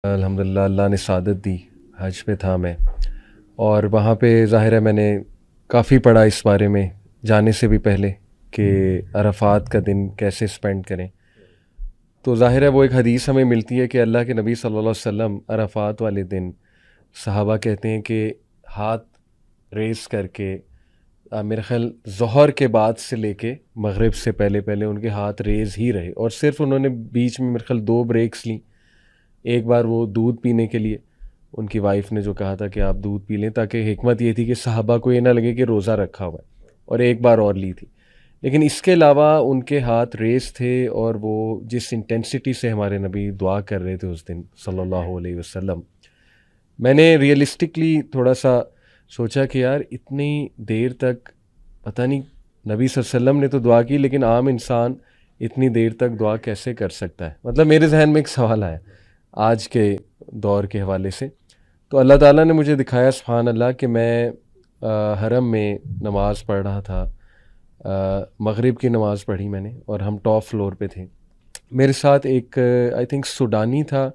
الحمدللہ اللہ نے سعادت دی، حج پہ تھا میں، اور وہاں پہ ظاہر ہے میں نے کافی پڑھا اس بارے میں جانے سے بھی پہلے کہ عرفات کا دن کیسے سپینڈ کریں. تو ظاہر ہے وہ ایک حدیث ہمیں ملتی ہے کہ اللہ کے نبی صلی اللہ علیہ وسلم عرفات والے دن صحابہ کہتے ہیں کہ ہاتھ ریز کر کے میرے خیال ظہر کے بعد سے لے کے مغرب سے پہلے ان کے ہاتھ ریز ہی رہے، اور صرف انہوں نے بیچ میں میرے خیال 2 بریکس لیں. ایک بار وہ دودھ پینے کے لیے ان کی وائف نے جو کہا تھا کہ آپ دودھ پی لیں، تاکہ حکمت یہ تھی کہ صحابہ کو یہ نہ لگے کہ روزہ رکھا ہوا ہے، اور ایک بار اور لی تھی. لیکن اس کے علاوہ ان کے ہاتھ ریز تھے، اور وہ جس انٹینسٹی سے ہمارے نبی دعا کر رہے تھے اس دن صلی اللہ علیہ وسلم، میں نے ریئلسٹکلی تھوڑا سا سوچا کہ یار اتنی دیر تک پتہ نہیں، نبی صلی اللہ علیہ وسلم نے تو دعا کی، لیکن عام انسان اتنی دیر تک دعا کیسے کر سکتا ہے؟ مطلب میرے ذہن میں ایک سوال آیا آج کے دور کے حوالے سے. تو اللہ تعالیٰ نے مجھے دکھایا سبحان اللہ کہ میں حرم میں نماز پڑھ رہا تھا، مغرب کی نماز پڑھی میں نے، اور ہم ٹاپ فلور پہ تھے. میرے ساتھ ایک آئی تھنک سوڈانی تھا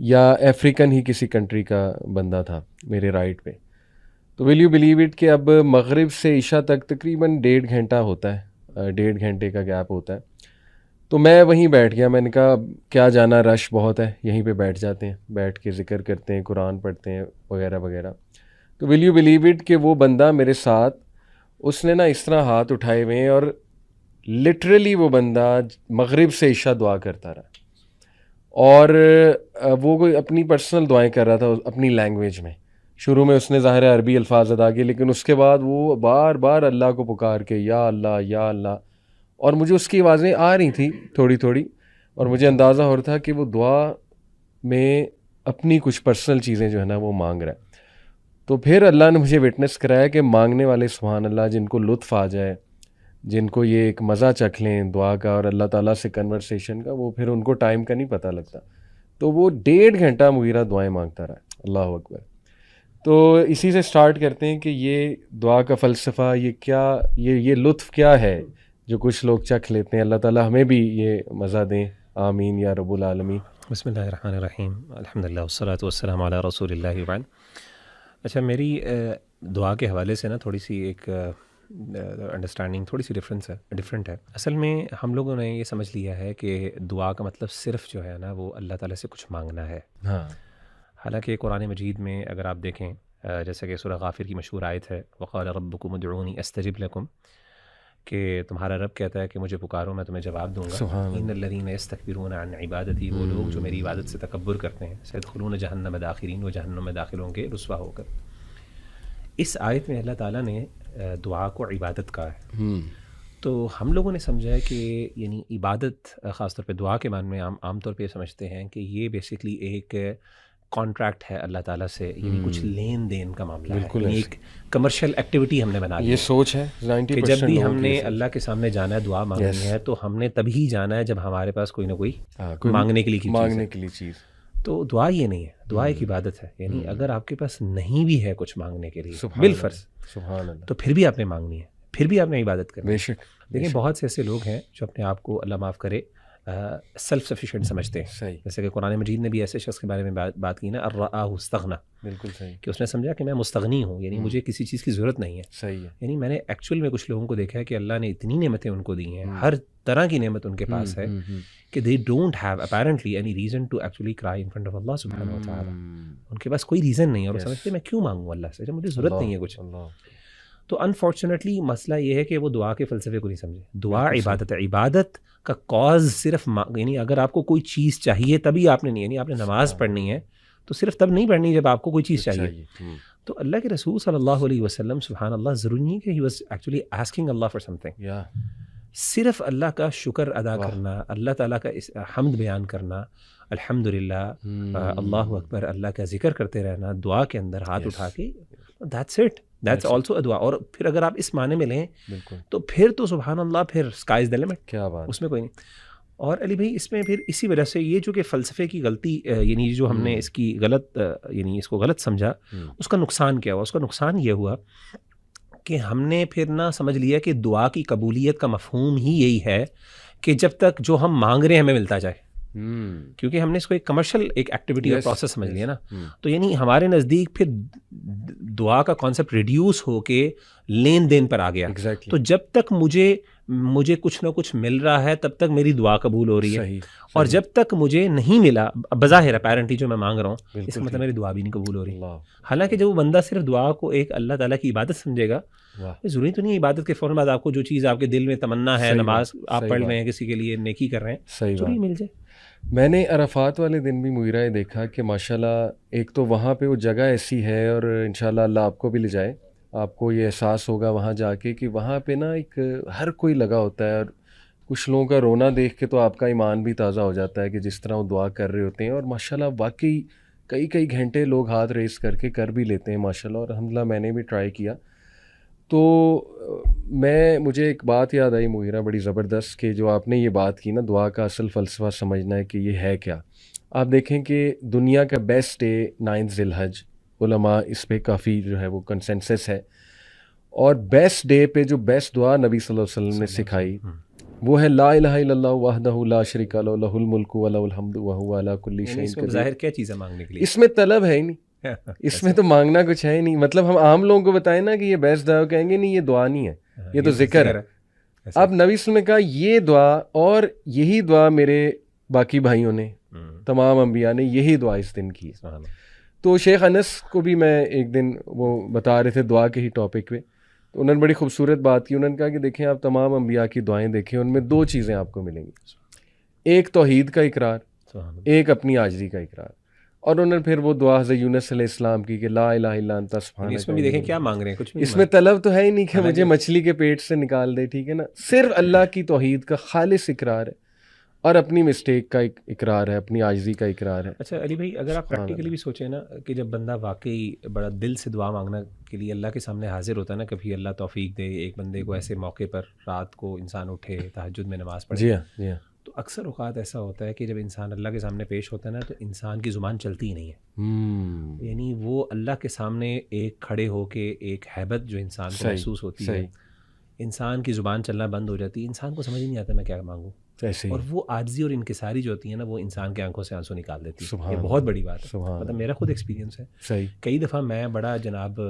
یا افریقن ہی کسی کنٹری کا بندہ تھا میرے رائٹ پہ. تو ول یو بلیو اٹ کہ اب مغرب سے عشاء تک تقریباً 1.5 گھنٹہ ہوتا ہے، 1.5 گھنٹے کا گیپ ہوتا ہے. تو میں وہیں بیٹھ گیا، میں نے کہا کیا جانا، رش بہت ہے، یہیں پہ بیٹھ جاتے ہیں، بیٹھ کے ذکر کرتے ہیں، قرآن پڑھتے ہیں وغیرہ وغیرہ. تو ول یو بلیو اٹ کہ وہ بندہ میرے ساتھ، اس نے نا اس طرح ہاتھ اٹھائے ہوئے ہیں، اور لٹرلی وہ بندہ مغرب سے عشاء دعا کرتا رہا، اور وہ کوئی اپنی پرسنل دعائیں کر رہا تھا اپنی لینگویج میں. شروع میں اس نے ظاہر ہے عربی الفاظ ادا کیے، لیکن اس کے بعد وہ بار بار اللہ کو پکار کے یا اللہ یا اللہ، اور مجھے اس کی آوازیں آ رہی تھیں تھوڑی تھوڑی، اور مجھے اندازہ ہو رہا تھا کہ وہ دعا میں اپنی کچھ پرسنل چیزیں جو ہے نا وہ مانگ رہا ہے. تو پھر اللہ نے مجھے وٹنس کرایا کہ مانگنے والے سبحان اللہ جن کو لطف آ جائے، جن کو یہ ایک مزہ چکھ لیں دعا کا اور اللہ تعالیٰ سے کنورسیشن کا، وہ پھر ان کو ٹائم کا نہیں پتہ لگتا. تو وہ 1.5 گھنٹہ مغیرہ دعائیں مانگتا رہا. اللہ اکبر. تو اسی سے سٹارٹ کرتے ہیں کہ یہ دعا کا فلسفہ، یہ کیا، یہ لطف کیا ہے جو کچھ لوگ چکھ لیتے ہیں. اللہ تعالیٰ ہمیں بھی یہ مزہ دیں، آمین یا رب العالمین. بسم اللہ الرحمن الرحیم، الحمدللہ والصلاۃ والسلام علی رسول اللہ وبعد. اچھا، میری دعا کے حوالے سے نا تھوڑی سی ایک انڈرسٹینڈنگ تھوڑی سی ڈفرینٹ ہے. اصل میں ہم لوگوں نے یہ سمجھ لیا ہے کہ دعا کا مطلب صرف جو ہے نا وہ اللہ تعالیٰ سے کچھ مانگنا ہے. ہاں، حالانکہ قرآن مجید میں اگر آپ دیکھیں، جیسا کہ سورہ غافر کی مشہور آیت ہے وقال ربکم ادعونی استجب لکم، کہ تمہارا رب کہتا ہے کہ مجھے پکارو میں تمہیں جواب دوں گا. ان الذین یستکبرون عن عبادتی، وہ لوگ جو میری عبادت سے تکبر کرتے ہیں، سیدخلون جہنم داخرین، وہ جہنم میں داخل ہوں گے رسوا ہو کر. اس آیت میں اللہ تعالیٰ نے دعا کو عبادت کہا ہے. تو ہم لوگوں نے سمجھا ہے کہ یعنی عبادت، خاص طور پہ دعا کے معنی میں عام طور پہ یہ سمجھتے ہیں کہ یہ بیسکلی ایک کانٹریکٹ ہے اللہ تعالیٰ سے، یعنی کچھ لین دین کا معاملہ ہے، یعنی ایک کمرشل ایکٹیویٹی ہم نے بنا لی. یہ سوچ ہے 90% کہ جب بھی ہم نے اللہ کے سامنے جانا ہے، دعا مانگنی ہے، تو ہم نے تبھی جانا ہے جب ہمارے پاس کوئی نہ کوئی مانگنے کے لیے چیز. تو دعا یہ نہیں ہے، دعا ایک عبادت ہے. یعنی اگر آپ کے پاس نہیں بھی ہے کچھ مانگنے کے لیے بالفرض، تو پھر بھی آپ نے مانگنی ہے، پھر بھی آپ نے عبادت کرنی ہے. دیکھیں بہت سے ایسے لوگ ہیں جو اپنے آپ کو اللہ معاف کرے سیلف سفیشینٹ سمجھتے ہیں. جیسے کہ قرآن مجید نے بھی ایسے شخص کے بارے میں بات کی نا، الرآہ استغنى، بالکل صحیح، کہ اس نے سمجھا کہ میں مستغنی ہوں، یعنی مجھے کسی چیز کی ضرورت نہیں ہے. صحیح ہے. یعنی میں نے ایکچوئل میں کچھ لوگوں کو دیکھا ہے کہ اللہ نے اتنی نعمتیں ان کو دی ہیں، ہر طرح کی نعمت ان کے پاس ہے، کہ they don't have apparently any reason to actually cry in front of Allah سبحانہ و تعالیٰ. ان کے پاس کوئی ریزن نہیں ہے، اور وہ سمجھتے میں کیوں مانگوں اللہ سے جب مجھے ضرورت نہیں ہے کچھ. تو انفارچونیٹلی مسئلہ یہ ہے کہ وہ دعا کے فلسفے کو نہیں سمجھے. دعا عبادت ہے، عبادت کا کاز صرف یعنی اگر آپ کو کوئی چیز چاہیے تبھی آپ نے نہیں، یعنی آپ نے نماز پڑھنی ہے تو صرف تب نہیں پڑھنی جب آپ کو کوئی چیز چاہیے. تو اللہ کے رسول صلی اللہ علیہ وسلم سبحان اللہ، ضروری نہیں کہ he was actually asking Allah for something. صرف اللہ کا شکر ادا کرنا، اللہ تعالیٰ کا حمد بیان کرنا، الحمدللہ، اللہ اکبر، اللہ کا ذکر کرتے رہنا دعا کے اندر ہاتھ اٹھا کے، that's it. That's also a دعا. اور پھر اگر آپ اس معنی میں لیں تو پھر تو سبحان اللہ، پھر sky is the limit، کیا بات، اس میں کوئی نہیں. اور علی بھائی اس میں پھر اسی وجہ سے یہ جو کہ فلسفے کی غلطی، یعنی جو ہم نے اس کی غلط، یعنی اس کو غلط سمجھا، اس کا نقصان کیا ہوا؟ اس کا نقصان یہ ہوا کہ ہم نے پھر نہ سمجھ لیا کہ دعا کی قبولیت کا مفہوم ہی یہی ہے کہ جب تک جو ہم مانگ رہے ہیں ہمیں ملتا جائے. کیونکہ ہم نے اس کو ایک کمرشل ایک ایکٹیویٹی اور پروسیس سمجھ لیا نا. تو یعنی ہمارے نزدیک پھر دعا کا کانسیپٹ ریڈیوس ہو کے لین دین پر آ گیا. تو جب تک مجھے کچھ نہ کچھ مل رہا ہے تب تک میری دعا قبول ہو رہی ہے, اور جب تک مجھے نہیں ملا بظاہر اپیرنٹلی جو میں مانگ رہا ہوں اس کا مطلب میری دعا بھی نہیں قبول ہو رہی. حالانکہ جب وہ بندہ صرف دعا کو ایک اللہ تعالیٰ کی عبادت سمجھے گا, ضروری تو نہیں عبادت کے فوراً بعد آپ کو جو چیز آپ کے دل میں تمنا ہے, نماز آپ پڑھ رہے ہیں, کسی کے لیے نیکی کر رہے ہیں, ضروری مل جائے. میں نے عرفات والے دن بھی مغیرہ یہ دیکھا کہ ماشاءاللہ ایک تو وہاں پہ وہ جگہ ایسی ہے, اور انشاءاللہ اللہ آپ کو بھی لے جائے, آپ کو یہ احساس ہوگا وہاں جا کے کہ وہاں پہ نا ایک ہر کوئی لگا ہوتا ہے, اور کچھ لوگوں کا رونا دیکھ کے تو آپ کا ایمان بھی تازہ ہو جاتا ہے کہ جس طرح وہ دعا کر رہے ہوتے ہیں, اور ماشاءاللہ واقعی کئی گھنٹے لوگ ہاتھ ریز کر کے کر بھی لیتے ہیں ماشاءاللہ, اور الحمدللہ میں نے بھی ٹرائی کیا. تو مجھے ایک بات یاد آئی مغیرہ بڑی زبردست, کہ جو آپ نے یہ بات کی نا دعا کا اصل فلسفہ سمجھنا ہے کہ یہ ہے کیا. آپ دیکھیں کہ دنیا کا بیسٹ ڈے 9 ذی الحج, علماء اس پہ کافی جو ہے وہ کنسنسس ہے, اور بیسٹ ڈے پہ جو بیسٹ دعا نبی صلی اللہ علیہ وسلم نے سکھائی وہ ہے لا الہ الا اللہ وحدہ لا شریک لہ لہ الملک و لہ الحمد وہو علی کل شیء قدیر. ظاہر کیا چیز ہے مانگنے کے لیے, اس میں طلب ہے ہی نہیں, اس میں تو مانگنا کچھ ہے ہی نہیں. مطلب ہم عام لوگوں کو بتائیں نا کہ یہ بیسٹ دعا, کہیں گے نہیں یہ دعا نہیں ہے, یہ تو ذکر ہے. اب نبی صلی اللہ علیہ وسلم نے کہا یہ دعا, اور یہی دعا میرے باقی بھائیوں نے, تمام انبیاء نے یہی دعا اس دن کی. تو شیخ انس کو بھی میں ایک دن وہ بتا رہے تھے دعا کے ہی ٹاپک پہ, تو انہوں نے بڑی خوبصورت بات کی. انہوں نے کہا کہ دیکھیں آپ تمام انبیاء کی دعائیں دیکھیں, ان میں 2 چیزیں آپ کو ملیں گی, ایک توحید کا اقرار, ایک اپنی عاجزی کا اقرار. اور انہوں نے پھر وہ دعا حضرت یونس علیہ السلام کی کہ لا الہ الا انت سبحانک. اس میں بھی دیکھیں کیا مانگ رہے ہیں, کچھ بھی اس میں طلب تو ہے ہی نہیں کہ مجھے مچھلی کے پیٹ سے نکال دے, ٹھیک ہے نا, صرف اللہ کی توحید کا خالص اقرار ہے, اور اپنی مسٹیک کا اقرار ہے, اپنی عاجزی کا اقرار ہے. اچھا علی بھائی, اگر آپ پریکٹیکلی بھی سوچیں نا کہ جب بندہ واقعی بڑا دل سے دعا مانگنا کے لیے اللہ کے سامنے حاضر ہوتا ہے نا, کبھی اللہ توفیق دے ایک بندے کو ایسے موقع پر رات کو انسان اٹھے تہجد میں نماز پڑھے. جی ہاں, تو اکثر اوقات ایسا ہوتا ہے کہ جب انسان اللہ کے سامنے پیش ہوتا ہے نا تو انسان کی زبان چلتی ہی نہیں ہے. یعنی وہ اللہ کے سامنے ایک کھڑے ہو کے ایک ہیبت جو انسان کو محسوس ہوتی ہے, انسان کی زبان چلنا بند ہو جاتی ہے, انسان کو سمجھ نہیں آتا میں کیا مانگوں. اور وہ عاجزی اور انکساری جو ہوتی ہے نا وہ انسان کے آنکھوں سے آنسو نکال دیتی ہے. یہ بہت بڑی بات ہے, مطلب میرا خود ایکسپیرینس ہے. کئی دفعہ میں بڑا جناب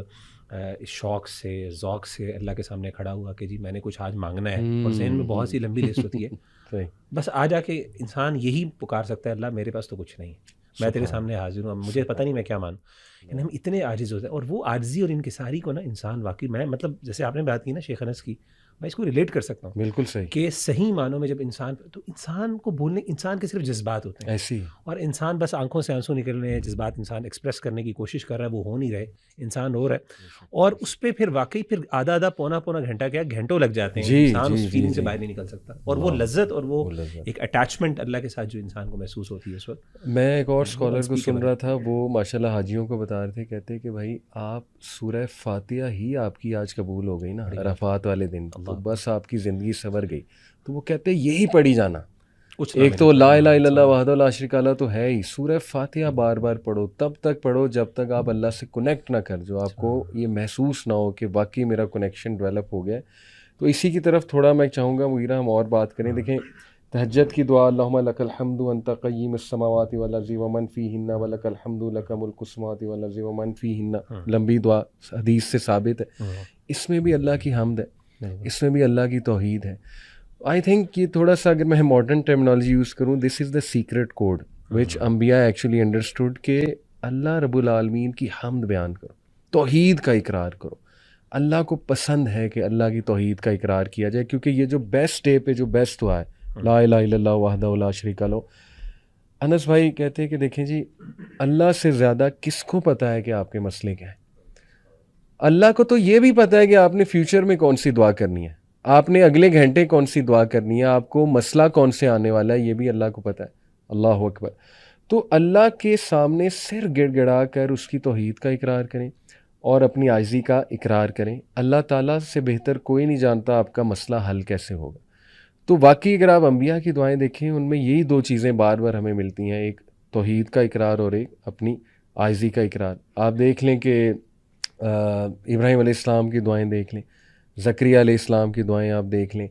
شوق سے ذوق سے اللہ کے سامنے کھڑا ہوا کہ جی میں نے کچھ آج مانگنا ہے, اور ذہن میں بہت سی لمبی لسٹ ہوتی ہے, بس آ جا کے انسان یہی پکار سکتا ہے اللہ میرے پاس تو کچھ نہیں, میں تیرے سامنے حاضر ہوں, مجھے پتہ نہیں میں کیا مانوں. یعنی ہم اتنے عاجز ہوتے ہیں, اور وہ عاجزی اور انکساری کو نا انسان واقعی, میں مطلب جیسے آپ نے بات کی نا شیخ انس کی, میں اس کو ریلیٹ کر سکتا ہوں. بالکل صحیح, کہ صحیح معنوں میں جب انسان کو بولنے, انسان کے صرف جذبات ہوتے ہیں ایسی, اور انسان بس آنکھوں سے آنسو نکل رہے ہیں, جذبات انسان ایکسپریس کرنے کی کوشش کر رہا ہے, وہ ہو نہیں رہے, انسان ہو رہا ہے, اور اس پہ پھر واقعی پھر آدھا پونا گھنٹہ کیا گھنٹوں لگ جاتے ہیں, انسان اس فیلنگ سے باہر نہیں نکل سکتا. اور وہ لذت اور وہ ایک اٹیچمنٹ اللہ کے ساتھ جو انسان کو محسوس ہوتی ہے اس وقت. میں ایک اور اسکالر کو سن رہا تھا, وہ ماشاءاللہ حاجیوں کو بتا رہے تھے, کہتے کہ بھائی آپ سورہ فاتحہ ہی آپ کی آج قبول ہو گئی نا عرفات والے دن, تو بس آپ کی زندگی سنور گئی. تو وہ کہتے یہی پڑھی جانا, ایک تو لا الہ الا اللہ وحدہ لا شریک لہ تو ہے ہی, سورہ فاتحہ بار بار پڑھو, تب تک پڑھو جب تک آپ اللہ سے کنیکٹ نہ کر, جو آپ کو یہ محسوس نہ ہو کہ واقعی میرا کنیکشن ڈیولپ ہو گیا ہے. تو اسی کی طرف تھوڑا میں چاہوں گا مغیرہ ہم اور بات کریں. دیکھیں تہجد کی دعا, اللہم لک الحمد انت قیم السماوات والارض ومن فیہن ولک الحمد لک ملک السماوات والارض ومن فیہن, لمبی دعا حدیث سے ثابت ہے. اس میں بھی اللہ کی حمد ہے, اس میں بھی اللہ کی توحید ہے. آئی تھنک یہ تھوڑا سا اگر میں ماڈرن ٹرمنالوجی یوز کروں, دس از دا سیکرٹ کوڈ وچ انبیاء ایکچولی انڈرسٹوڈ کہ اللہ رب العالمین کی حمد بیان کرو, توحید کا اقرار کرو. اللہ کو پسند ہے کہ اللہ کی توحید کا اقرار کیا جائے, کیونکہ یہ جو بیسٹ ڈے پہ جو بیسٹ ہوا ہے لا الہ الا اللہ وحدہ لا شریک لہ. انس بھائی کہتے ہیں کہ دیکھیں جی اللہ سے زیادہ کس کو پتہ ہے کہ آپ کے مسئلے کیا ہیں. اللہ کو تو یہ بھی پتہ ہے کہ آپ نے فیوچر میں کون سی دعا کرنی ہے, آپ نے اگلے گھنٹے کون سی دعا کرنی ہے, آپ کو مسئلہ کون سے آنے والا ہے, یہ بھی اللہ کو پتہ ہے. اللہ اکبر. تو اللہ کے سامنے سر گڑ گڑا کر اس کی توحید کا اقرار کریں اور اپنی عاجزی کا اقرار کریں. اللہ تعالیٰ سے بہتر کوئی نہیں جانتا آپ کا مسئلہ حل کیسے ہوگا. تو واقعی اگر آپ انبیاء کی دعائیں دیکھیں, ان میں یہی 2 چیزیں بار بار ہمیں ملتی ہیں, ایک توحید کا اقرار اور ایک اپنی عاجزی کا اقرار. آپ دیکھ لیں کہ ابراہیم علیہ السلام کی دعائیں دیکھ لیں, زکریا علیہ السلام کی دعائیں آپ دیکھ لیں,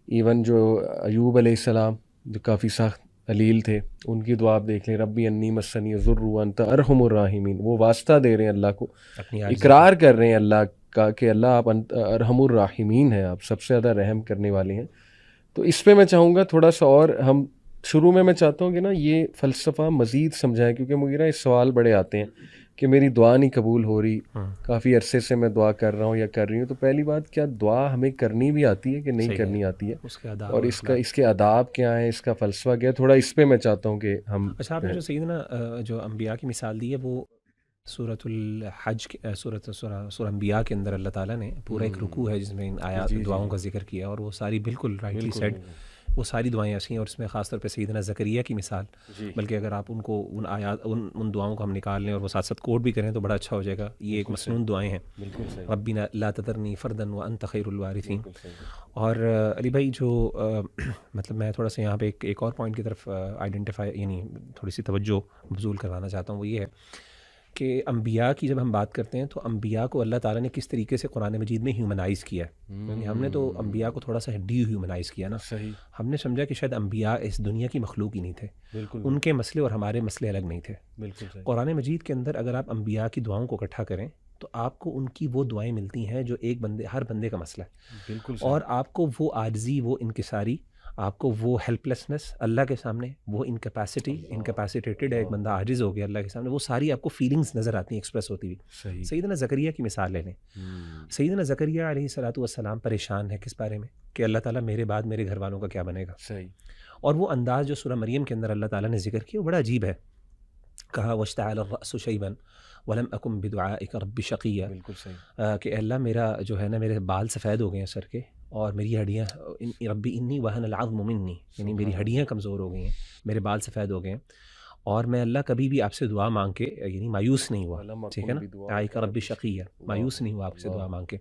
ایون جو ایوب علیہ السلام جو کافی سخت علیل تھے, ان کی دعا آپ دیکھ لیں, ربی انی مسنی الضر وانت ارحم الراحمین. وہ واسطہ دے رہے ہیں اللہ کو, اپنی اقرار کر رہے ہیں اللہ کا کہ اللہ آپ ارحم الراحمین ہیں, آپ سب سے زیادہ رحم کرنے والے ہیں. تو اس پہ میں چاہوں گا تھوڑا سا اور ہم شروع میں چاہتا ہوں کہ نا یہ فلسفہ مزید سمجھائیں, کیونکہ مجھے نا اس سوال بڑے آتے ہیں کہ میری دعا نہیں قبول ہو رہی, کافی عرصے سے میں دعا کر رہا ہوں یا کر رہی ہوں. تو پہلی بات, کیا دعا ہمیں کرنی بھی آتی ہے کہ نہیں کرنی آتی ہے, اور اس کے آداب کیا ہیں, اس کا فلسفہ کیا ہے, تھوڑا اس پہ میں چاہتا ہوں کہ ہم. اچھا, آپ نے جو سیدنا جو انبیاء کی مثال دی ہے وہ سورۃ الحج سورہ انبیاء کے اندر اللہ تعالیٰ نے پورا ایک رکوع ہے جس میں ان آیات دعاؤں کا ذکر کیا, اور وہ ساری بالکل رائٹلی سیڈ, وہ ساری دعائیں ایسی ہیں. اور اس میں خاص طور پہ سیدنا زکریا کی مثال, بلکہ اگر آپ ان کو ان آیات ان دعاؤں کو ہم نکال لیں اور وہ ساتھ ساتھ کوٹ بھی کریں تو بڑا اچھا ہو جائے گا. یہ ایک مسنون دعائیں ہیں, ربی لا تذرنی فردا وانت خیر الوارثین. اور علی بھائی جو مطلب میں تھوڑا سا یہاں پہ ایک اور پوائنٹ کی طرف آئیڈینٹیفائی یعنی تھوڑی سی توجہ مبذول کروانا چاہتا ہوں, وہ یہ ہے کہ انبیاء کی جب ہم بات کرتے ہیں تو انبیاء کو اللہ تعالیٰ نے کس طریقے سے قرآن مجید میں ہیومنائز کیا ہے. یعنی ہم نے تو انبیاء کو تھوڑا سا ڈی ہیومنائز کیا نا. ہم نے سمجھا کہ شاید انبیاء اس دنیا کی مخلوق ہی نہیں تھے, ان کے مسئلے اور ہمارے مسئلے الگ نہیں تھے. قرآن مجید کے اندر اگر آپ انبیاء کی دعاؤں کو اکٹھا کریں تو آپ کو ان کی وہ دعائیں ملتی ہیں جو ایک ہر بندے کا مسئلہ ہے, اور آپ کو وہ عاجزی, وہ انکساری, آپ کو وہ ہیلپلیسنس اللہ کے سامنے, وہ انکیپیسیٹیٹڈ ہے ایک بندہ, عاجز ہو گیا اللہ کے سامنے, وہ ساری آپ کو فیلنگز نظر آتی ہیں ایکسپریس ہوتی ہوئی. سیدنا زکریا کی مثال لے لیں. سیدنا زکریا علیہ الصلوۃ والسلام پریشان ہے کس بارے میں کہ اللہ تعالیٰ میرے بعد میرے گھر والوں کا کیا بنے گا. اور وہ انداز جو سورہ مریم کے اندر اللہ تعالیٰ نے ذکر کیا وہ بڑا عجیب ہے. کہا واشتعل الرأس شیبا ولم اکن بدعائک رب شقیا, کہ اللہ میرا جو ہے نا میرے بال سفید ہو گئے ہیں سر کے, اور میری ہڈیاں, ربی انی وہن العظم منی, یعنی میری ہڈیاں کمزور ہو گئی ہیں, میرے بال سفید ہو گئے ہیں, اور میں اللہ کبھی بھی آپ سے دعا مانگ کے یعنی مایوس نہیں ہوا. ٹھیک ہے نا, دعائک رب شقیا, مایوس نہیں ہوا آپ سے دعا مانگ کے.